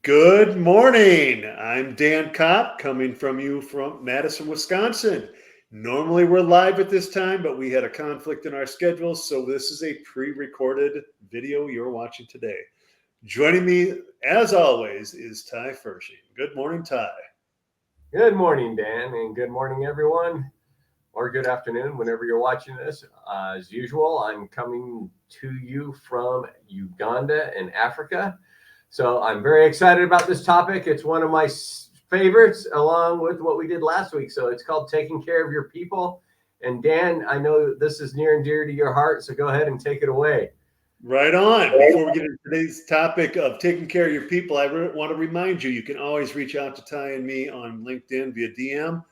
Good morning. I'm Dan Kopp coming from you from Madison, Wisconsin. Normally we're live at this time, but we had a conflict in our schedules, so this is a pre-recorded video you're watching today. Joining me, as always, is Ty Fershing. Good morning, Ty. Good morning, Dan, and good morning, everyone, or good afternoon, whenever you're watching this. As usual, I'm coming to you from Uganda in Africa. So I'm very excited about this topic. It's one of my favorites, along with what we did last week. So it's called Taking Care of Your People. And Dan, I know this is near and dear to your heart, so go ahead and take it away. Right on. Before we get into today's topic of taking care of your people, I want to remind you, you can always reach out to Ty and me on LinkedIn via DM,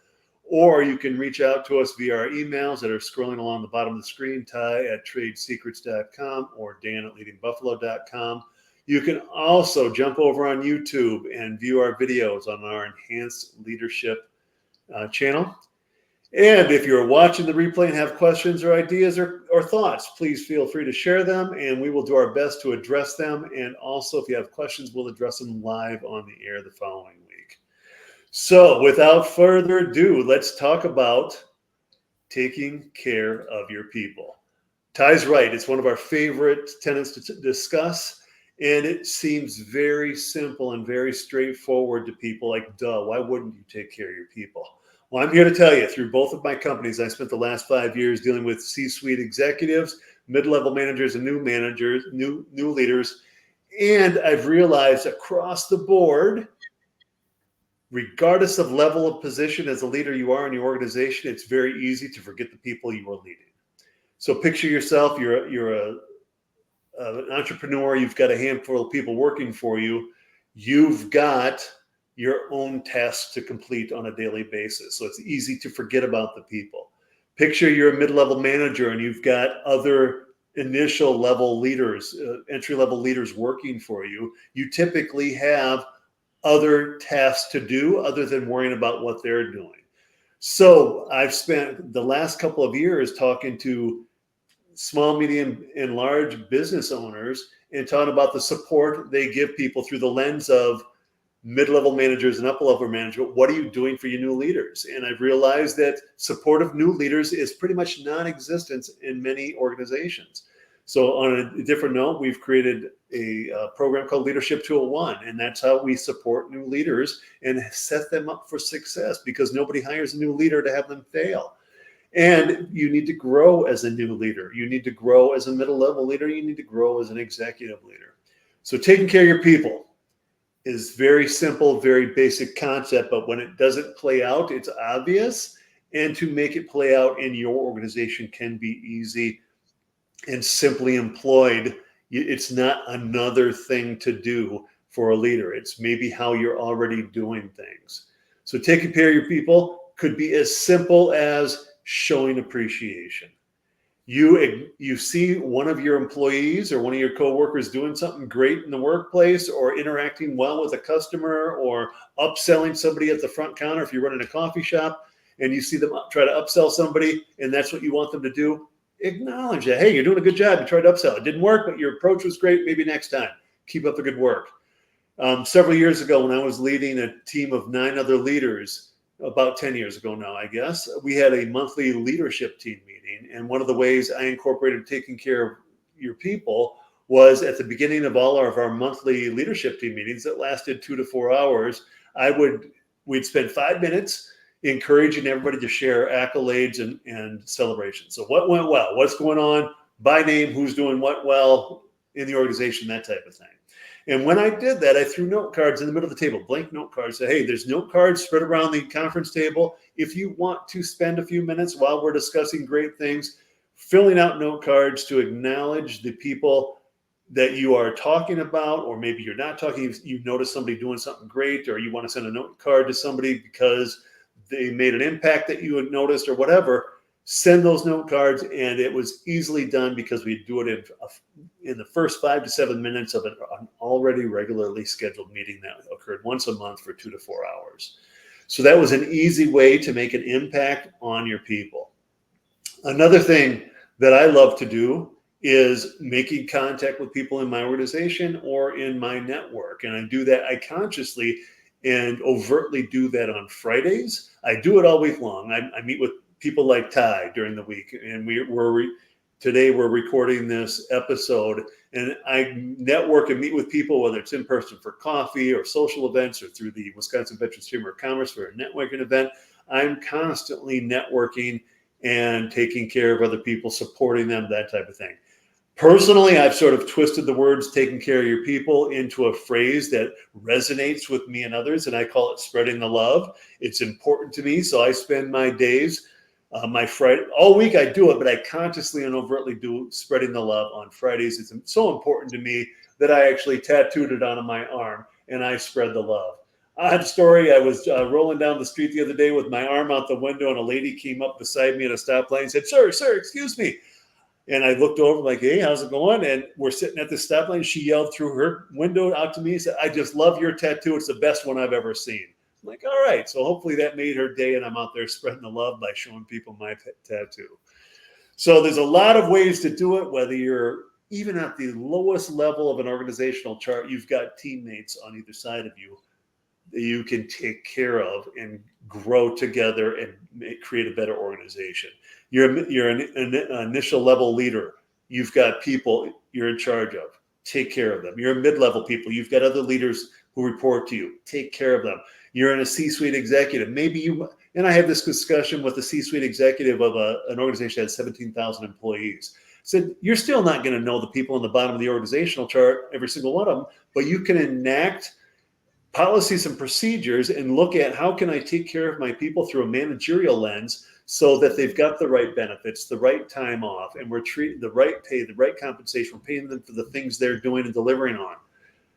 or you can reach out to us via our emails that are scrolling along the bottom of the screen, ty@tradesecrets.com or dan@leadingbuffalo.com. You can also jump over on YouTube and view our videos on our Enhanced Leadership channel. And if you're watching the replay and have questions or ideas or thoughts, please feel free to share them and we will do our best to address them. And also, if you have questions, we'll address them live on the air the following week. So without further ado, let's talk about taking care of your people. Ty's right. It's one of our favorite tenets to discuss. And it seems very simple and very straightforward to people like, duh, why wouldn't you take care of your people? Well, I'm here to tell you, through both of my companies, I spent the last 5 years dealing with C-suite executives, mid-level managers, and new managers, new leaders. And I've realized across the board, regardless of level of position as a leader you are in your organization, it's very easy to forget the people you are leading. So picture yourself, you're an entrepreneur, you've got a handful of people working for you, you've got your own tasks to complete on a daily basis. So it's easy to forget about the people. Picture you're a mid-level manager and you've got other initial level leaders, entry-level leaders working for you. You typically have other tasks to do other than worrying about what they're doing. So I've spent the last couple of years talking to small, medium, and large business owners and talking about the support they give people through the lens of mid-level managers and upper-level management. What are you doing for your new leaders? And I've realized that support of new leaders is pretty much non-existent in many organizations. So on a different note, we've created a program called Leadership 201, and that's how we support new leaders and set them up for success, because nobody hires a new leader to have them fail. And you need to grow as a new leader. You need to grow as a middle level leader. You need to grow as an executive leader. So taking care of your people is very simple, very basic concept, but when it doesn't play out, it's obvious. And to make it play out in your organization can be easy and simply employed. It's not another thing to do for a leader. It's maybe how you're already doing things. So taking care of your people could be as simple as showing appreciation. You see one of your employees or one of your coworkers doing something great in the workplace, or interacting well with a customer, or upselling somebody at the front counter if you're running a coffee shop and you see them try to upsell somebody and that's what you want them to do. Acknowledge that. Hey, you're doing a good job. You tried to upsell. It didn't work, but your approach was great. Maybe next time. Keep up the good work. Several years ago, when I was leading a team of 9 other leaders, about 10 years ago now, I guess, we had a monthly leadership team meeting. And one of the ways I incorporated taking care of your people was at the beginning of all of our monthly leadership team meetings that lasted 2 to 4 hours, we'd spend 5 minutes encouraging everybody to share accolades and celebrations. So what went well? What's going on? By name, who's doing what well in the organization, that type of thing. And when I did that, I threw note cards in the middle of the table, blank note cards. Said, hey, there's note cards spread around the conference table. If you want to spend a few minutes while we're discussing great things, filling out note cards to acknowledge the people that you are talking about, or maybe you're not talking, you notice somebody doing something great, or you want to send a note card to somebody because they made an impact that you had noticed or whatever, send those note cards. And it was easily done because we do it in the first 5 to 7 minutes of an already regularly scheduled meeting that occurred once a month for 2 to 4 hours. So that was an easy way to make an impact on your people. Another thing that I love to do is making contact with people in my organization or in my network. And I do that, I consciously and overtly do that on Fridays. I do it all week long. I meet with people like Ty during the week, and today we're recording this episode, and I network and meet with people, whether it's in person for coffee or social events or through the Wisconsin Veterans Chamber of Commerce for a networking event. I'm constantly networking and taking care of other people, supporting them, that type of thing. Personally, I've sort of twisted the words taking care of your people into a phrase that resonates with me and others, and I call it spreading the love. It's important to me, so I spend my days, my Friday, all week I do it, but I consciously and overtly do spreading the love on Fridays. It's so important to me that I actually tattooed it on my arm, and I spread the love. Odd story, I was rolling down the street the other day with my arm out the window, and a lady came up beside me at a stoplight and said, sir, excuse me. And I looked over like, hey, how's it going? And we're sitting at the stoplight. She yelled through her window out to me and said, I just love your tattoo. It's the best one I've ever seen. I'm like, all right. So hopefully that made her day, and I'm out there spreading the love by showing people my tattoo. So there's a lot of ways to do it, whether you're even at the lowest level of an organizational chart, you've got teammates on either side of you that you can take care of and grow together and create a better organization. You're an initial level leader. You've got people you're in charge of. Take care of them. You're a mid-level people. You've got other leaders who report to you. Take care of them. You're in a C-suite executive. And I had this discussion with a C-suite executive of an organization that has 17,000 employees. Said, you're still not going to know the people on the bottom of the organizational chart, every single one of them, but you can enact policies and procedures and look at how can I take care of my people through a managerial lens so that they've got the right benefits, the right time off, and we're treating the right pay, the right compensation. We're paying them for the things they're doing and delivering on.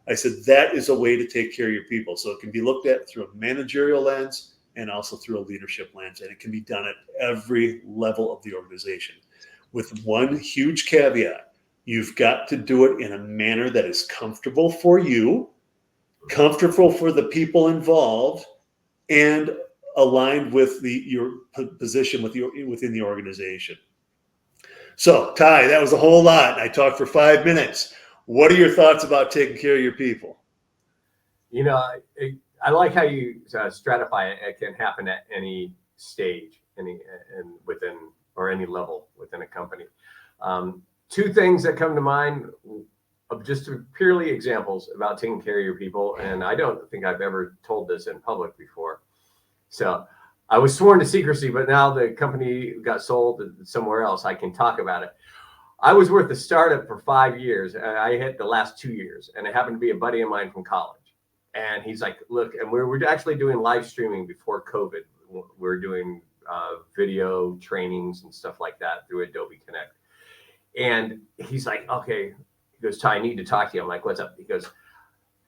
I said, that is a way to take care of your people. So it can be looked at through a managerial lens and also through a leadership lens. And it can be done at every level of the organization with one huge caveat. You've got to do it in a manner that is comfortable for you, comfortable for the people involved, and aligned with your position within the organization. So, Ty, that was a whole lot. I talked for 5 minutes. What are your thoughts about taking care of your people? You know, I like how you stratify it. It can happen at any stage, any level within a company. Two things that come to mind of just purely examples about taking care of your people, and I don't think I've ever told this in public before. So I was sworn to secrecy, but now the company got sold somewhere else. I can talk about it. I was with the startup for 5 years, and I hit the last 2 years, and it happened to be a buddy of mine from college. And he's like, look, and we're actually doing live streaming before COVID. We're doing video trainings and stuff like that through Adobe Connect. And he's like, okay. He goes, Ty, I need to talk to you. I'm like, what's up? He goes,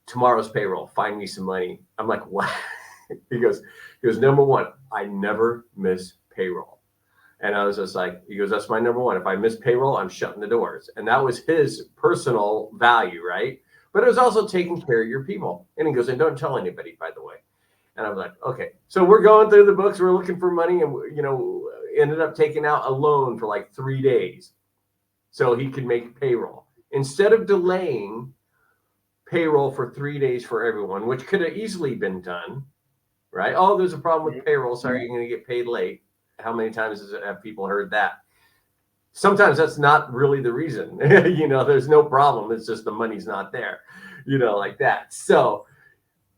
tomorrow's payroll. Find me some money. I'm like, what? He goes, number one, I never miss payroll. And I was just like, he goes, that's my number one. If I miss payroll, I'm shutting the doors. And that was his personal value, right? But it was also taking care of your people. And he goes, and don't tell anybody, by the way. And I was like, okay. So we're going through the books. We're looking for money, and ended up taking out a loan for like 3 days so he could make payroll. Instead of delaying payroll for 3 days for everyone, which could have easily been done, right? Oh, there's a problem with payroll. Sorry, you're going to get paid late. How many times have people heard that? Sometimes that's not really the reason. There's no problem. It's just the money's not there, like that. So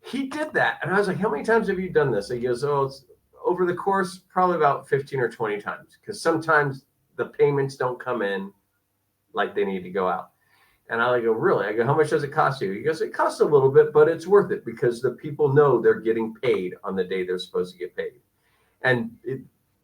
he did that. And I was like, how many times have you done this? He goes, oh, it's over the course, probably about 15 or 20 times. Because sometimes the payments don't come in like they need to go out. And I go, really? I go, how much does it cost you? He goes, it costs a little bit, but it's worth it because the people know they're getting paid on the day they're supposed to get paid. And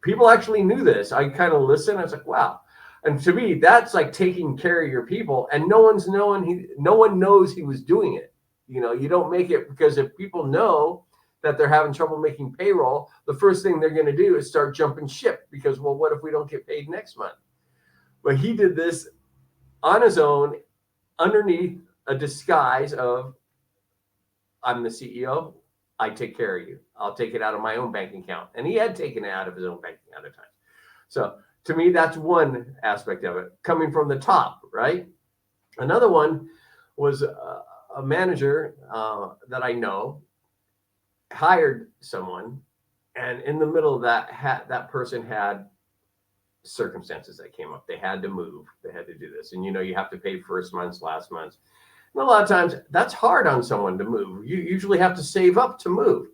people actually knew this. I kind of listened. I was like, wow. And to me, that's like taking care of your people. And no one knows he was doing it. You don't make it, because if people know that they're having trouble making payroll, the first thing they're going to do is start jumping ship because, well, what if we don't get paid next month? But he did this on his own, underneath a disguise of, I'm the CEO, I take care of you. I'll take it out of my own bank account. And he had taken it out of his own bank account at times. So to me, that's one aspect of it, coming from the top, right? Another one was a manager that I know hired someone, and in the middle of that, that person had circumstances that came up. They had to move. They had to do this, and you have to pay first month's, last month's. And a lot of times, that's hard on someone to move. You usually have to save up to move,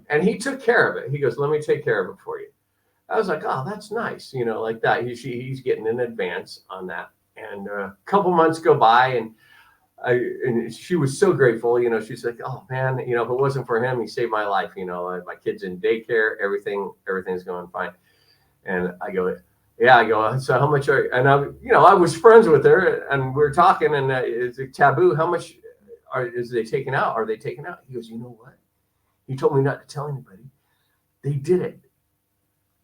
and he took care of it. He goes, "Let me take care of it for you." I was like, "Oh, that's nice," like that. He's getting an advance on that. And a couple months go by, and she was so grateful. She's like, "Oh man, if it wasn't for him, he saved my life. My kid's in daycare, everything's going fine." And I go, "Yeah." I go, "So how much are?" And I was friends with her, and we were talking, and it's a taboo. How much is they taking out? Are they taking out? He goes, "You know what? He told me not to tell anybody. They did it.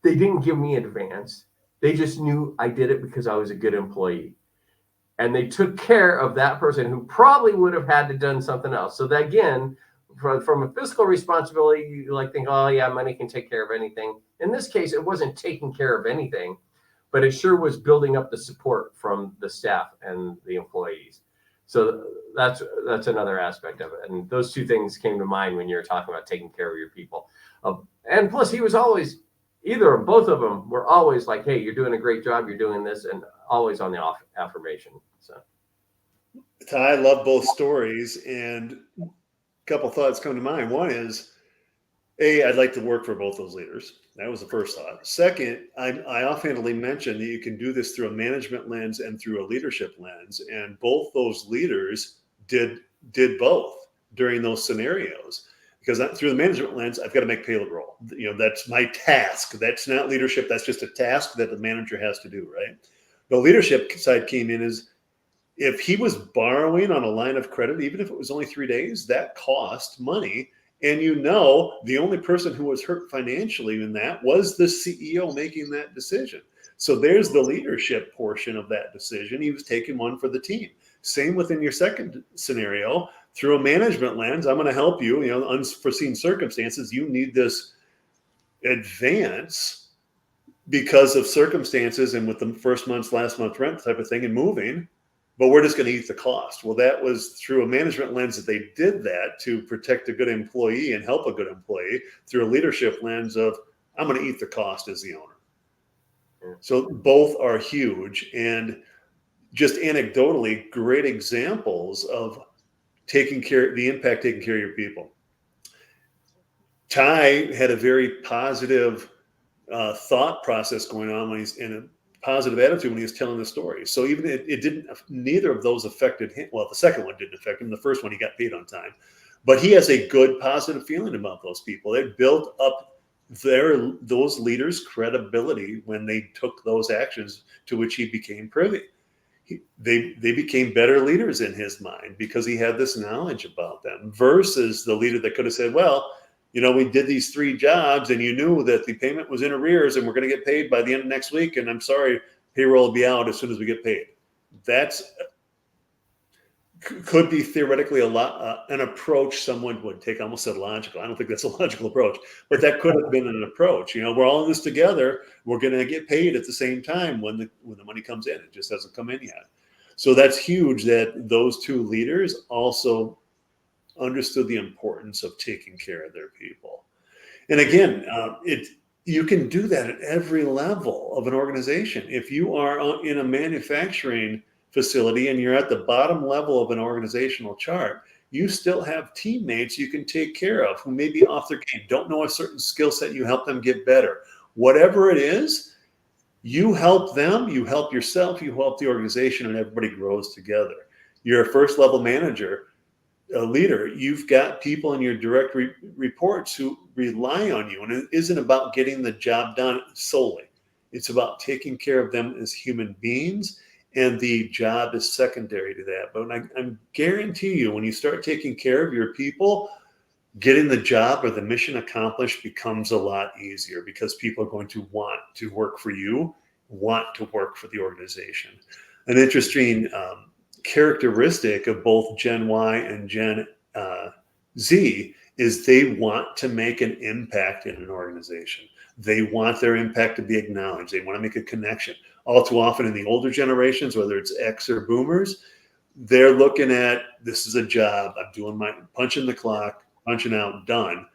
They didn't give me advance. They just knew I did it because I was a good employee. And they took care of that person who probably would have had to done something else." So that, again, from a fiscal responsibility, you think, "Oh yeah, money can take care of anything." In this case, it wasn't taking care of anything, but it sure was building up the support from the staff and the employees. So that's another aspect of it. And those two things came to mind when you were talking about taking care of your people. And plus, he was always, either or both of them were always like, "Hey, you're doing a great job. You're doing this," and always on the affirmation. So I love both stories, and a couple thoughts come to mind. One is, I'd like to work for both those leaders. That was the first thought. Second, I offhandedly mentioned that you can do this through a management lens and through a leadership lens, and both those leaders did both during those scenarios. Because through the management lens, I've got to make payroll. That's my task. That's not leadership. That's just a task that the manager has to do, right? The leadership side came in as, if he was borrowing on a line of credit, even if it was only 3 days, that cost money. And the only person who was hurt financially in that was the CEO making that decision. So there's the leadership portion of that decision. He was taking one for the team. Same within your second scenario. Through a management lens, I'm going to help you. Unforeseen circumstances, you need this advance because of circumstances and with the first month's, last month's rent type of thing and moving. But we're just going to eat the cost. Well, that was through a management lens that they did that to protect a good employee and help a good employee. Through a leadership lens of, I'm going to eat the cost as the owner. So both are huge, and just anecdotally, great examples of the impact taking care of your people. Ty had a very positive thought process going on when he's in a positive attitude when he was telling the story. So even neither of those affected him. Well, the second one didn't affect him. The first one, he got paid on time, but he has a good positive feeling about those people. They built up those leaders' credibility when they took those actions to which he became privy. They became better leaders in his mind because he had this knowledge about them, versus the leader that could have said, "Well, we did these 3 jobs and you knew that the payment was in arrears and we're going to get paid by the end of next week. And I'm sorry, payroll will be out as soon as we get paid." That's could be theoretically an approach someone would take. I almost said logical. I don't think that's a logical approach, but that could have been an approach. We're all in this together. We're going to get paid at the same time when the money comes in. It just hasn't come in yet. So that's huge that those two leaders also understood the importance of taking care of their people. And again, you can do that at every level of an organization. If you are in a manufacturing facility and you're at the bottom level of an organizational chart, you still have teammates you can take care of who may be off their game, don't know a certain skill set, you help them get better. Whatever it is, you help them, you help yourself, you help the organization, and everybody grows together. You're a first level manager, a leader, you've got people in your direct reports who rely on you, and it isn't about getting the job done solely. It's about taking care of them as human beings, and the job is secondary to that. But I guarantee you, when you start taking care of your people, getting the job or the mission accomplished becomes a lot easier, because people are going to want to work for you, want to work for the organization. An interesting characteristic of both Gen Y and Gen Z is they want to make an impact in an organization. They want their impact to be acknowledged. They want to make a connection. All too often in the older generations, whether it's X or boomers, they're looking at, this is a job. I'm doing my punching the clock, punching out, done.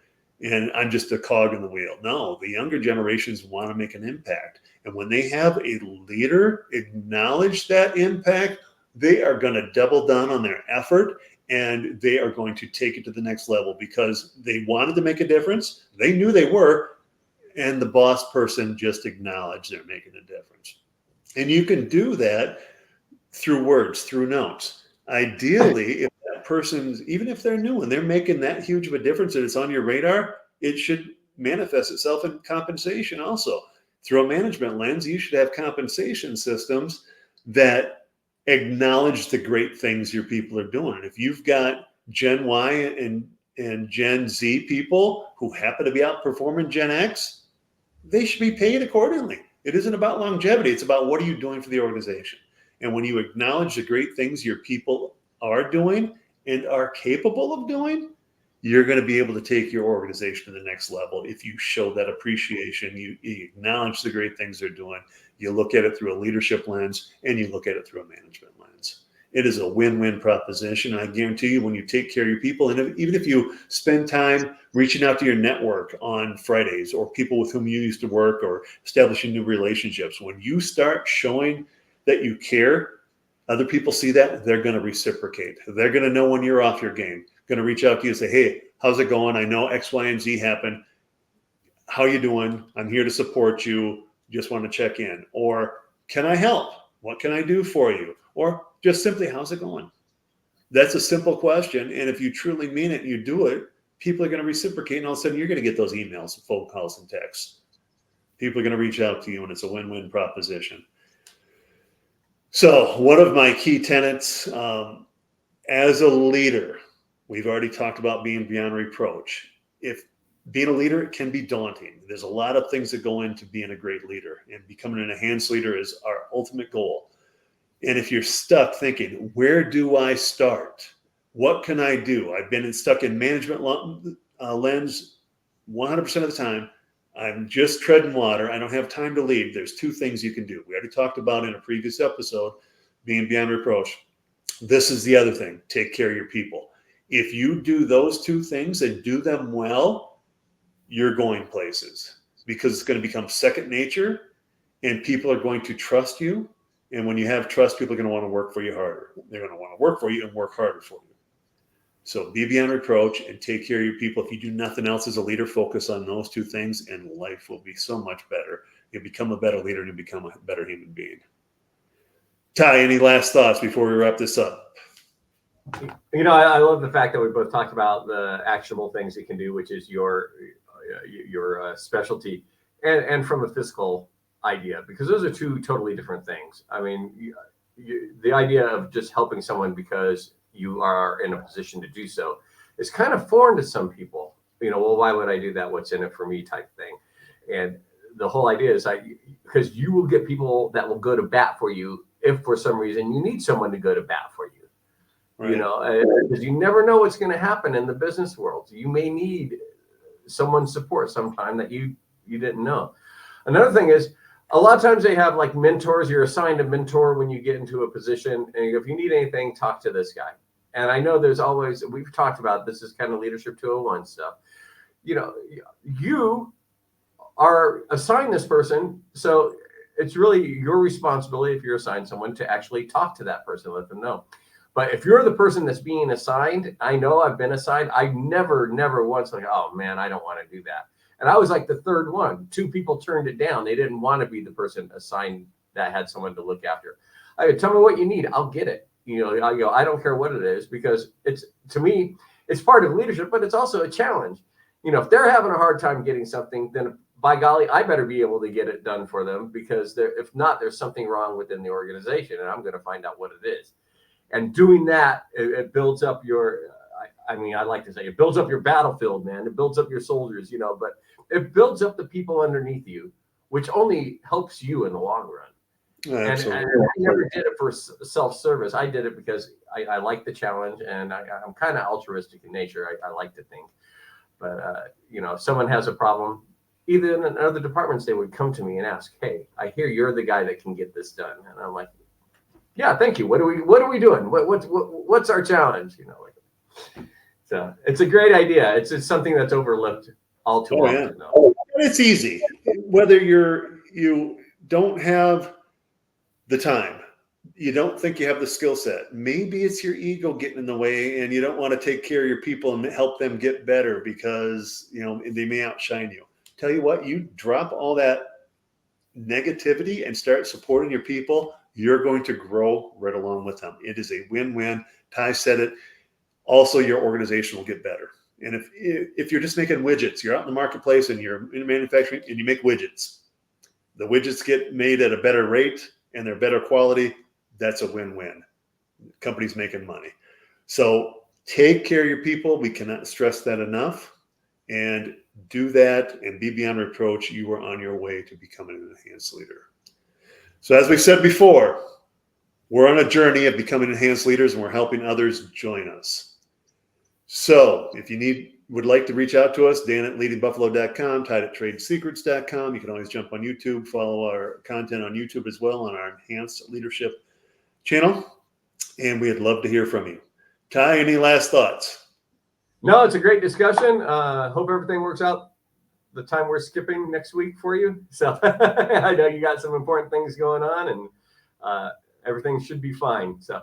And I'm just a cog in the wheel. No, the younger generations want to make an impact. And when they have a leader acknowledge that impact, they are going to double down on their effort, and they are going to take it to the next level because they wanted to make a difference. They knew they were, and the boss person just acknowledged they're making a difference. And you can do that through words, through notes. Ideally, if that person's, even if they're new and they're making that huge of a difference and it's on your radar, it should manifest itself in compensation also. Through a management lens, you should have compensation systems that acknowledge the great things your people are doing. And if you've got Gen Y and Gen Z people who happen to be outperforming Gen X, they should be paid accordingly. It isn't about longevity. It's about what are you doing for the organization. And when you acknowledge the great things your people are doing and are capable of doing, you're going to be able to take your organization to the next level. If you show that appreciation, you acknowledge the great things they're doing, you look at it through a leadership lens, and you look at it through a management lens. It is a win-win proposition. I guarantee you, when you take care of your people, and even if you spend time reaching out to your network on Fridays or people with whom you used to work or establishing new relationships, when you start showing that you care, other people see that, they're going to reciprocate. They're going to know when you're off your game, going to reach out to you and say, hey, how's it going? I know X, Y, and Z happened. How you doing? I'm here to support you. Just want to check in. Or can I help? What can I do for you? Or just simply, how's it going? That's a simple question. And if you truly mean it and you do it, people are going to reciprocate. And all of a sudden, you're going to get those emails, phone calls, and texts. People are going to reach out to you, and it's a win-win proposition. So one of my key tenets as a leader, we've already talked about being beyond reproach. If being a leader can be daunting, there's a lot of things that go into being a great leader, and becoming an enhanced leader is our ultimate goal. And if you're stuck thinking, where do I start? What can I do? I've been stuck in management lens 100% of the time. I'm just treading water. I don't have time to lead. There's two things you can do. We already talked about in a previous episode, being beyond reproach. This is the other thing. Take care of your people. If you do those two things and do them well, you're going places, because it's going to become second nature, and people are going to trust you. And when you have trust, people are going to want to work for you harder. They're going to want to work for you and work harder for you. So be beyond reproach and take care of your people. If you do nothing else as a leader, focus on those two things, and life will be so much better. You'll become a better leader and you become a better human being. Ty, any last thoughts before we wrap this up? You know, I love the fact that we both talked about the actionable things you can do, which is your specialty, and from a physical idea, because those are two totally different things. I mean, the idea of just helping someone because you are in a position to do so is kind of foreign to some people. You know, well, why would I do that? What's in it for me type thing. And the whole idea is because you will get people that will go to bat for you if for some reason you need someone to go to bat for you. Right. You know, because you never know what's going to happen in the business world. You may need someone's support sometime that you didn't know. Another thing is, a lot of times they have like mentors. You're assigned a mentor when you get into a position, and if you need anything, talk to this guy. And I know there's always, we've talked about, this is kind of Leadership 201 stuff. You know, you are assigned this person, so it's really your responsibility, if you're assigned someone, to actually talk to that person, let them know. But if you're the person that's being assigned, I know I've been assigned, I never once like, oh man, I don't want to do that. And I was like the third one. Two people turned it down. They didn't want to be the person assigned that had someone to look after. I go, tell me what you need, I'll get it. You know, I go, I don't care what it is, because it's, to me, it's part of leadership, but it's also a challenge. You know, if they're having a hard time getting something, then by golly, I better be able to get it done for them, because if not, there's something wrong within the organization, and I'm going to find out what it is. And doing that, it builds up your, I mean, I like to say it builds up your battlefield, man. It builds up your soldiers, you know, but it builds up the people underneath you, which only helps you in the long run. And I never did it for self-service. I did it because I like the challenge, and I'm kind of altruistic in nature. I like to think, but you know, if someone has a problem, even in other departments, they would come to me and ask, "Hey, I hear you're the guy that can get this done," and I'm like, "Yeah, thank you. What are we doing? What's our challenge?" So it's a great idea. It's just something that's overlooked all too often. Yeah. Though. And it's easy. Whether you don't have the time, you don't think you have the skill set, maybe it's your ego getting in the way and you don't want to take care of your people and help them get better because they may outshine you. Tell you what, you drop all that negativity and start supporting your people, you're going to grow right along with them. It is a win-win. Ty said it. Also, your organization will get better. And if you're just making widgets, you're out in the marketplace and you're in manufacturing and you make widgets, the widgets get made at a better rate and they're better quality. That's a win-win. Company's making money. So take care of your people. We cannot stress that enough. And do that and be beyond reproach. You are on your way to becoming an enhanced leader. So as we said before, we're on a journey of becoming enhanced leaders and we're helping others join us. So if you would like to reach out to us, Dan at leadingbuffalo.com, Ty at tradesecrets.com. You can always jump on YouTube, follow our content on YouTube as well on our Enhanced Leadership channel. And we'd love to hear from you. Ty, any last thoughts? No, it's a great discussion. Hope everything works out the time we're skipping next week for you. So I know you got some important things going on and everything should be fine. So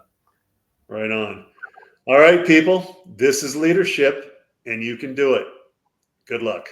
right on. All right, people, this is leadership and you can do it. Good luck.